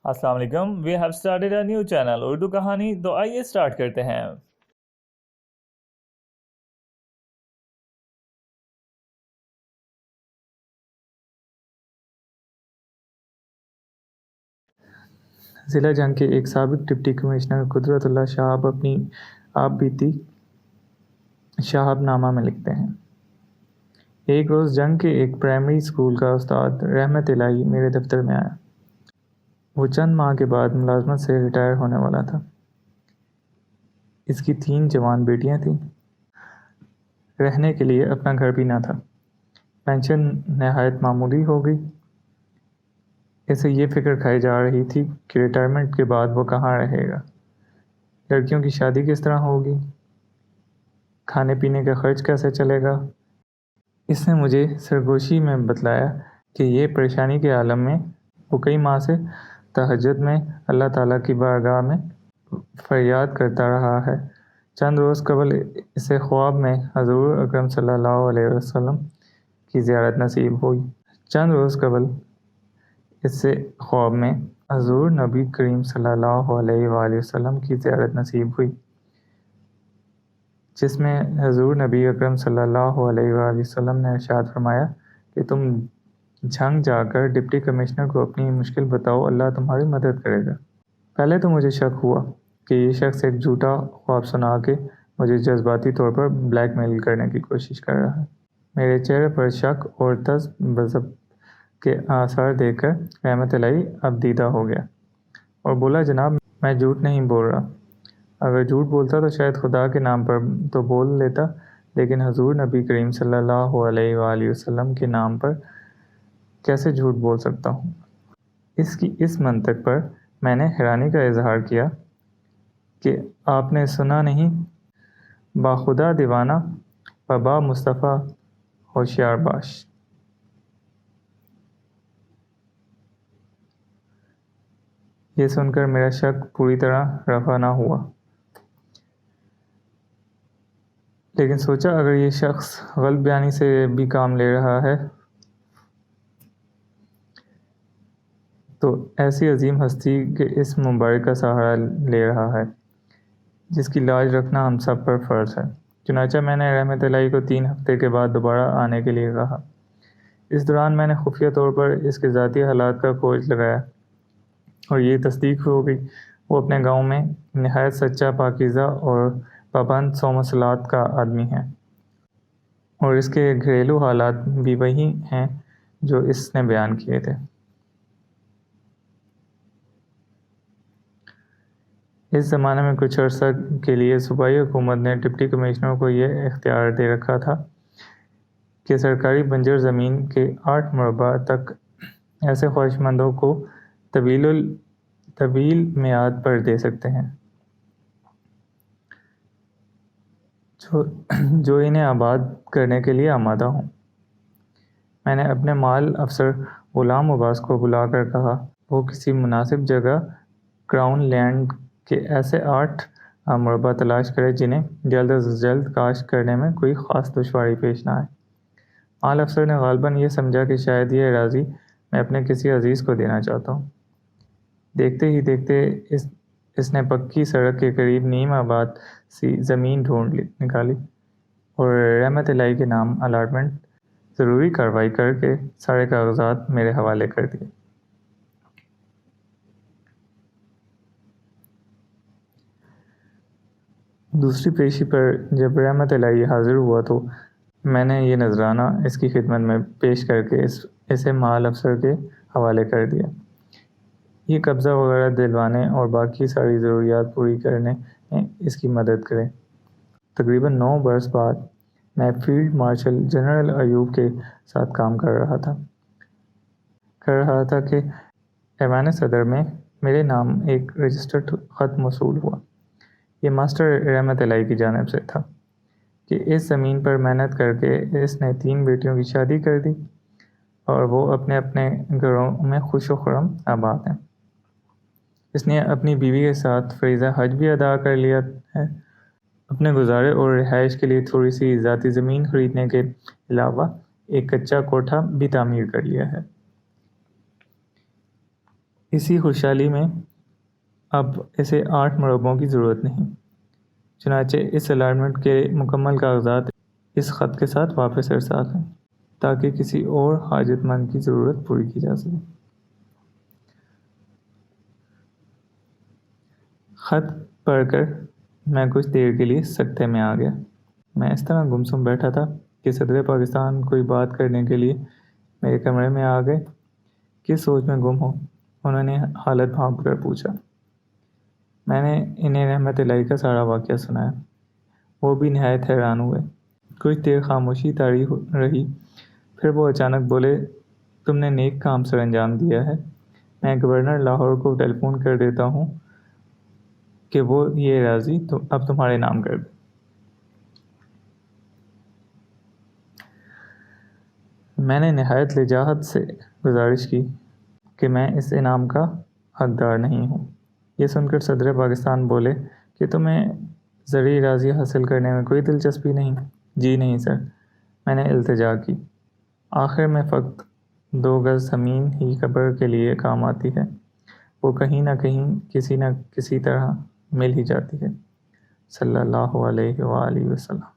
السلام علیکم. We have started a new channel Urdu Kahani. تو آئیے اسٹارٹ کرتے ہیں. ضلع جنگ کے ایک سابق ڈپٹی کمشنر قدرت اللہ شہاب اپنی آپ بیتی شہاب نامہ میں لکھتے ہیں: ایک روز جنگ کے ایک پرائمری اسکول کا استاد رحمت الہی میرے دفتر میں آیا۔ وہ چند ماہ کے بعد ملازمت سے ریٹائر ہونے والا تھا۔ اس کی 3 جوان بیٹیاں تھیں۔ رہنے کے لیے اپنا گھر بھی نہ تھا۔ پینشن نہایت معمولی ہو گئی۔ اسے یہ فکر کھائی جا رہی تھی کہ ریٹائرمنٹ کے بعد وہ کہاں رہے گا، لڑکیوں کی شادی کس طرح ہوگی، کھانے پینے کا خرچ کیسے چلے گا۔ اس نے مجھے سرگوشی میں بتلایا کہ یہ پریشانی کے عالم میں وہ کئی ماہ سے تہجد میں اللہ تعالیٰ کی بارگاہ میں فریاد کرتا رہا ہے۔ چند روز قبل اسے خواب میں حضور اکرم صلی اللہ علیہ وسلم کی زیارت نصیب ہوئی۔ چند روز قبل اسے خواب میں حضور نبی کریم صلی اللہ علیہ وآلہ وسلم کی زیارت نصیب ہوئی، جس میں حضور نبی اکرم صلی اللہ علیہ وآلہ وسلم نے ارشاد فرمایا کہ تم جھنگ جا کر ڈپٹی کمشنر کو اپنی مشکل بتاؤ، اللہ تمہاری مدد کرے گا۔ پہلے تو مجھے شک ہوا کہ یہ شخص ایک جھوٹا خواب سنا کے مجھے جذباتی طور پر بلیک میل کرنے کی کوشش کر رہا ہے۔ میرے چہرے پر شک اور تذبذب کے آثار دیکھ کر رحمت الہی اب دیدہ ہو گیا اور بولا: جناب، میں جھوٹ نہیں بول رہا۔ اگر جھوٹ بولتا تو شاید خدا کے نام پر تو بول لیتا، لیکن حضور نبی کریم صلی اللہ علیہ وآلہ وسلم کے نام پر کیسے جھوٹ بول سکتا ہوں؟ اس کی اس منطق پر میں نے حیرانی کا اظہار کیا کہ آپ نے سنا نہیں، با خدا دیوانہ و با مصطفیٰ ہوشیار باش۔ یہ سن کر میرا شک پوری طرح رفع نہ ہوا، لیکن سوچا اگر یہ شخص غلط بیانی سے بھی کام لے رہا ہے تو ایسی عظیم ہستی کے اس مبارک کا سہارا لے رہا ہے جس کی لاج رکھنا ہم سب پر فرض ہے۔ چنانچہ میں نے رحمت الہی کو 3 ہفتے کے بعد دوبارہ آنے کے لیے کہا۔ اس دوران میں نے خفیہ طور پر اس کے ذاتی حالات کا کھوج لگایا اور یہ تصدیق ہو گئی وہ اپنے گاؤں میں نہایت سچا، پاکیزہ اور پابند صوم و صلوات کا آدمی ہے، اور اس کے گھریلو حالات بھی وہی ہیں جو اس نے بیان کیے تھے۔ اس زمانے میں کچھ عرصہ کے لیے صوبائی حکومت نے ڈپٹی کمشنروں کو یہ اختیار دے رکھا تھا کہ سرکاری بنجر زمین کے 8 مربع تک ایسے خواہشمندوں کو طویل میعاد پر دے سکتے ہیں جو انہیں آباد کرنے کے لیے آمادہ ہوں۔ میں نے اپنے مال افسر غلام عباس کو بلا کر کہا وہ کسی مناسب جگہ کراؤن لینڈ کے ایسے 8 مربع تلاش کرے جنہیں جلد از جلد کاشت کرنے میں کوئی خاص دشواری پیش نہ آئے۔ مال افسر نے غالباً یہ سمجھا کہ شاید یہ اراضی میں اپنے کسی عزیز کو دینا چاہتا ہوں۔ دیکھتے ہی دیکھتے اس نے پکی سڑک کے قریب نیم آباد سی زمین ڈھونڈ نکالی اور رحمت الہی کے نام الاٹمنٹ ضروری کارروائی کر کے سارے کاغذات میرے حوالے کر دیے۔ دوسری پیشی پر جب رحمت الہی حاضر ہوا تو میں نے یہ نذرانہ اس کی خدمت میں پیش کر کے اسے مال افسر کے حوالے کر دیا۔ یہ قبضہ وغیرہ دلوانے اور باقی ساری ضروریات پوری کرنے میں اس کی مدد کرے۔ تقریباً 9 برس بعد میں فیلڈ مارشل جنرل ایوب کے ساتھ کام کر رہا تھا کہ ایوان صدر میں میرے نام ایک رجسٹرڈ خط موصول ہوا۔ یہ ماسٹر رحمت الہی کی جانب سے تھا کہ اس زمین پر محنت کر کے اس نے 3 بیٹیوں کی شادی کر دی اور وہ اپنے اپنے گھروں میں خوش و خرم آباد ہیں۔ اس نے اپنی بیوی کے ساتھ فریضہ حج بھی ادا کر لیا ہے۔ اپنے گزارے اور رہائش کے لیے تھوڑی سی ذاتی زمین خریدنے کے علاوہ ایک کچا کوٹھا بھی تعمیر کر لیا ہے۔ اسی خوشحالی میں اب اسے 8 مربعوں کی ضرورت نہیں۔ چنانچہ اس الاٹمنٹ کے مکمل کاغذات اس خط کے ساتھ واپس ارسال ہیں تاکہ کسی اور حاجت مند کی ضرورت پوری کی جا سکے۔ خط پڑھ کر میں کچھ دیر کے لیے سکتے میں آ گیا۔ میں اس طرح گمسم بیٹھا تھا کہ صدر پاکستان کوئی بات کرنے کے لیے میرے کمرے میں آ گئے۔ کس سوچ میں گم ہو؟ انہوں نے حالت بھانپ کر پوچھا۔ میں نے انہیں رحمت الہی کا سارا واقعہ سنایا۔ وہ بھی نہایت حیران ہوئے۔ کچھ دیر خاموشی طاری رہی، پھر وہ اچانک بولے، تم نے نیک کام سر انجام دیا ہے۔ میں گورنر لاہور کو ٹیلی فون کر دیتا ہوں کہ وہ یہ راضی اب تمہارے نام کر دے۔ میں نے نہایت لجاجت سے گزارش کی کہ میں اس انعام کا حقدار نہیں ہوں۔ یہ سن کر صدر پاکستان بولے کہ تمہیں زرعی راضی حاصل کرنے میں کوئی دلچسپی نہیں؟ جی نہیں سر، میں نے التجا کی۔ آخر میں فقط 2 گز زمین ہی قبر کے لیے کام آتی ہے، وہ کہیں نہ کہیں کسی نہ کسی طرح مل ہی جاتی ہے۔ صلی اللہ علیہ وآلہ وسلم۔